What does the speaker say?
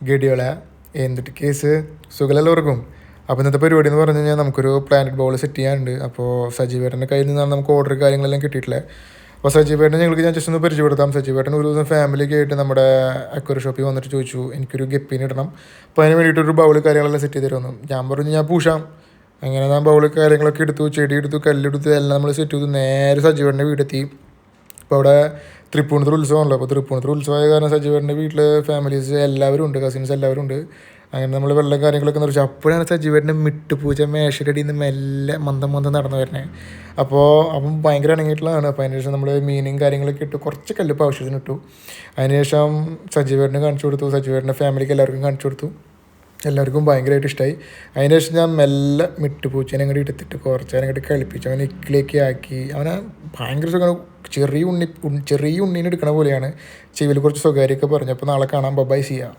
ഗഡിയോള എന്തിട്ട് കേസ് സുഖമെല്ലാവർക്കും. അപ്പോൾ ഇന്നത്തെ പരിപാടി എന്ന് പറഞ്ഞു കഴിഞ്ഞാൽ നമുക്കൊരു പ്ലാനറ്റ് ബോൾ സെറ്റ് ചെയ്യാനുണ്ട്. അപ്പോൾ സജീവേട്ടൻ്റെ കയ്യിൽ നിന്നാണ് നമുക്ക് ഓർഡർ കാര്യങ്ങളെല്ലാം കിട്ടിയിട്ടില്ല. അപ്പോൾ സജീവേട്ടനെ ഞങ്ങൾക്ക് ഞാൻ ജസ്റ്റ് ഒന്ന് പരിചയപ്പെടുത്താം. സജീവേട്ടൻ ഒരു ദിവസം ഫാമിലിയൊക്കെ ആയിട്ട് നമ്മുടെ അക്വറി ഷോപ്പിൽ വന്നിട്ട് ചോദിച്ചു എനിക്കൊരു ഗപ്പിന് ഇടണം, അപ്പോൾ അതിന് വേണ്ടിയിട്ടൊരു ബൗൾ കാര്യങ്ങളെല്ലാം സെറ്റ് ചെയ്ത് തരുമെന്നു. ഞാൻ പറഞ്ഞു ഞാൻ പൂശാം. അങ്ങനെ ഞാൻ ബൗൾ കാര്യങ്ങളൊക്കെ എടുത്തു, ചെടി എടുത്തു, കല്ലെടുത്തു, എല്ലാം നമ്മൾ സെറ്റ് ചെയ്തു. നേരെ സജീവേട്ടൻ്റെ വീടെത്തി. അപ്പോൾ അവിടെ തൃപ്പൂണിത്തുറ ഉത്സവമാണല്ലോ. അപ്പോൾ തൃപ്പൂണിത്തുറ ഉത്സവമായ കാരണം സജീവേട്ടൻ്റെ വീട്ടിൽ ഫാമിലീസ് എല്ലാവരും ഉണ്ട്, കസിൻസ് എല്ലാവരും ഉണ്ട്. അങ്ങനെ നമ്മൾ വെള്ളം കാര്യങ്ങളൊക്കെ നിറച്ചു. അപ്പോഴാണ് സജീവേട്ടൻ്റെ മിട്ടുപൂജ മേശയുടെ നിന്ന് മെല്ലെ മന്ദം നടന്നു വരുന്നത്. അപ്പം ഭയങ്കര ഇണങ്ങിയിട്ടുള്ളതാണ്. അപ്പോൾ അതിന് ശേഷം നമ്മൾ മീനും കാര്യങ്ങളൊക്കെ ഇട്ട് കുറച്ച് കല്ലുപ്പ് ആവശ്യത്തിന് ഇട്ടു. അതിനുശേഷം സജീവേട്ടന് കാണിച്ചു കൊടുത്തു, സജീവേട്ടൻ്റെ ഫാമിലിക്ക് എല്ലാവർക്കും കാണിച്ചു കൊടുത്തു. എല്ലാവർക്കും ഭയങ്കരമായിട്ട് ഇഷ്ടമായി. അതിന് ശേഷം ഞാൻ മെല്ലെ മിട്ടുപൂച്ചേനെ അങ്ങോട്ട് എടുത്തിട്ട് കുറച്ച് നേരം അങ്ങോട്ട് കളിപ്പിച്ചു. അവനെ ഇക്കിലേക്ക് ആക്കി. അവനെ ഭയങ്കര സുഖമാണ്. ചെറിയ ഉണ്ണീനെ എടുക്കണ പോലെയാണ്. ചെവിയിൽ കുറച്ച് സ്വകാര്യമൊക്കെ പറഞ്ഞു. അപ്പോൾ നാളെ കാണാം. ബൈ, ചെയ്യാം.